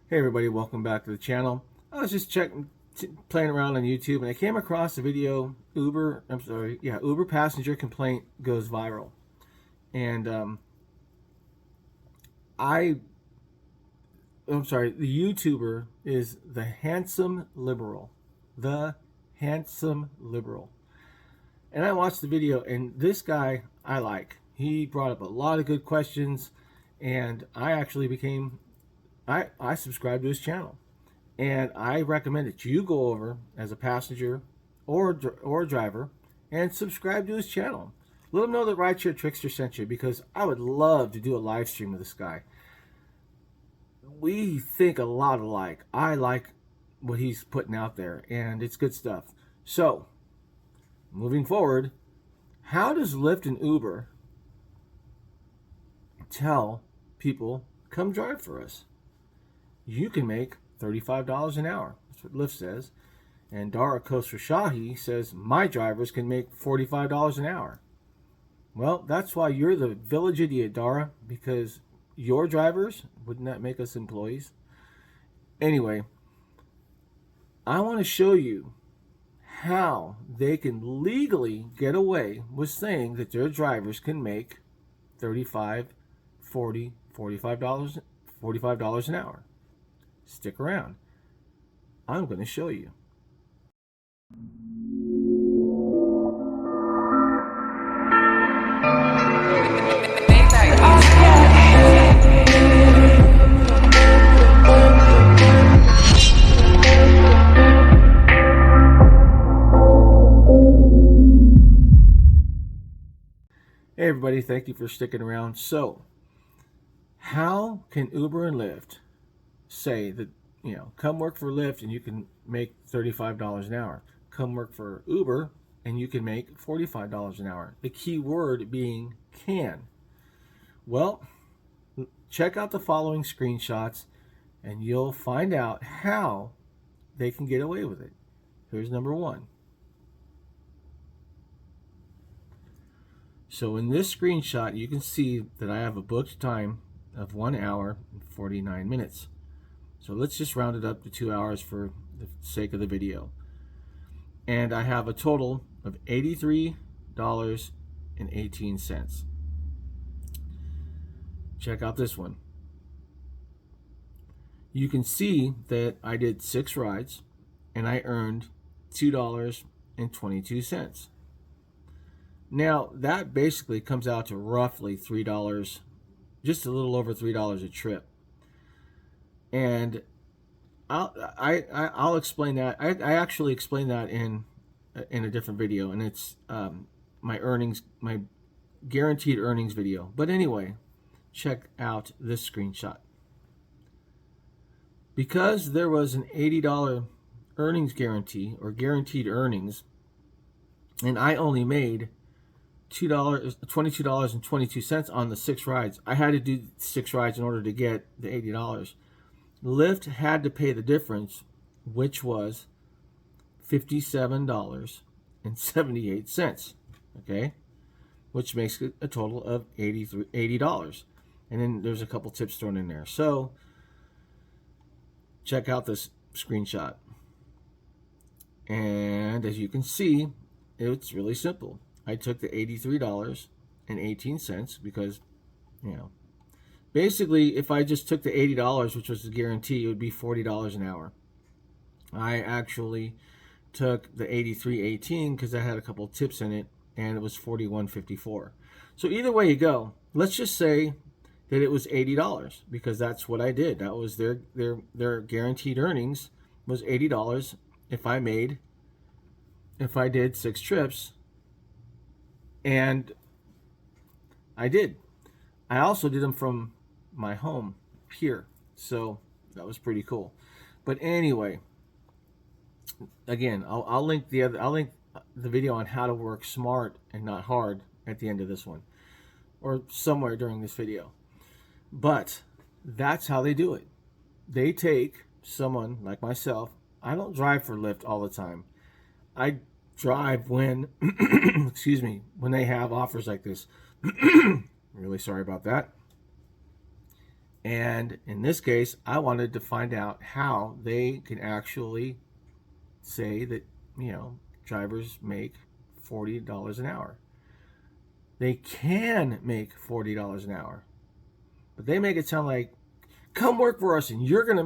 Hey everybody, welcome back to the channel. I was just playing around on YouTube, and I came across a video. Uber passenger complaint goes viral, and I, I'm sorry, the YouTuber is the handsome liberal, and I watched the video, and this guy I like. He brought up a lot of good questions, and I actually I subscribed to his channel. And I recommend that you go over as a passenger or a driver and subscribe to his channel. Let him know that Rideshare Trickster sent you, because I would love to do a live stream with this guy. We think a lot alike. I like what he's putting out there, and it's good stuff. So, moving forward, how does Lyft and Uber tell people, come drive for us? You can make $35 an hour. That's what Lyft says. And Dara Khosrowshahi says my drivers can make $45 an hour. Well, that's why you're the village idiot, Dara, because your drivers, wouldn't that make us employees? Anyway, I want to show you how they can legally get away with saying that their drivers can make $35, $40, $45 an hour. Stick around. I'm going to show you. Hey everybody, thank you for sticking around. So, how can Uber and Lyft say that, come work for Lyft and you can make $35 an hour? Come work for Uber and you can make $45 an hour. The key word being can. Well, check out the following screenshots and you'll find out how they can get away with it. Here's number one. So in this screenshot, you can see that I have a booked time of 1 hour and 49 minutes. So let's just round it up to 2 hours for the sake of the video. And I have a total of $83.18. Check out this one. You can see that I did 6 rides and I earned $2.22. Now that basically comes out to roughly $3, just a little over $3 a trip. And I'll explain that. I actually explained that in a different video, and it's my guaranteed earnings video. But anyway, check out this screenshot. Because there was an $80 earnings guarantee, or guaranteed earnings, and I only made $22.22 on the 6 rides. I had to do 6 rides in order to get the $80. Lyft had to pay the difference, which was $57.78. Okay, which makes it a total of $80. And then there's a couple tips thrown in there. So check out this screenshot. And as you can see, it's really simple. I took the $83.18 because, basically, if I just took the $80, which was the guarantee, it would be $40 an hour. I actually took the $83.18 because I had a couple tips in it, and it was $41.54. So either way you go, let's just say that it was $80 because that's what I did. That was their guaranteed earnings was $80 if I did 6 trips. And I did. I also did them from my home here, so that was pretty cool. But anyway, again, I'll link the video on how to work smart and not hard at the end of this one, or somewhere during this video. But that's how they do it. They take someone like myself. I don't drive for Lyft all the time. I drive when excuse me, when they have offers like this. Really sorry about that. And in this case, I wanted to find out how they can actually say that, drivers make $40 an hour. They can make $40 an hour, but they make it sound like, come work for us and we're going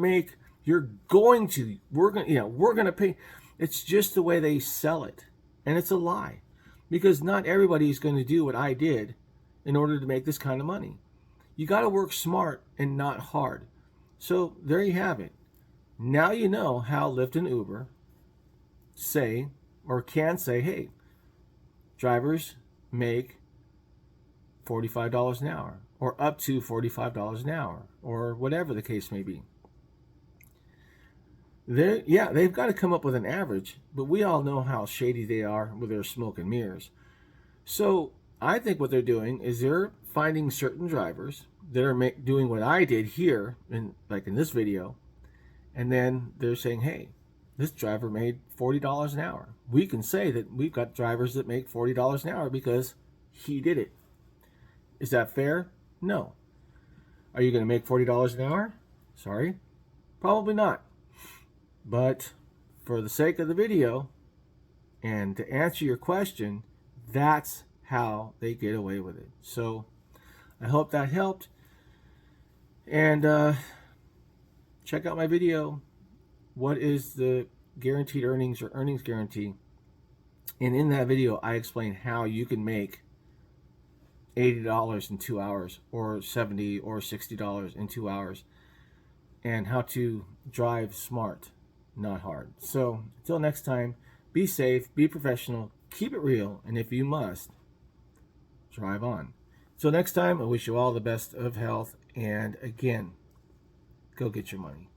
to pay. It's just the way they sell it. And it's a lie, because not everybody is going to do what I did in order to make this kind of money. You got to work smart and not hard. So there you have it. Now you know how Lyft and Uber say, or can say, hey, drivers make $45 an hour, or up to $45 an hour, or whatever the case may be. They've got to come up with an average, but we all know how shady they are with their smoke and mirrors. So I think what they're doing is they're finding certain drivers that are doing what I did here, in this video, and then they're saying, hey, this driver made $40 an hour. We can say that we've got drivers that make $40 an hour because he did it. Is that fair? No. Are you going to make $40 an hour? Sorry, probably not. But for the sake of the video and to answer your question, that's how they get away with it. So I hope that helped. And check out my video, what is the guaranteed earnings or earnings guarantee? And in that video, I explain how you can make $80 in 2 hours, or $70 or $60 in 2 hours, and how to drive smart, not hard. So until next time, be safe, be professional, keep it real, and if you must, drive on. Until next time, I wish you all the best of health, and again, go get your money.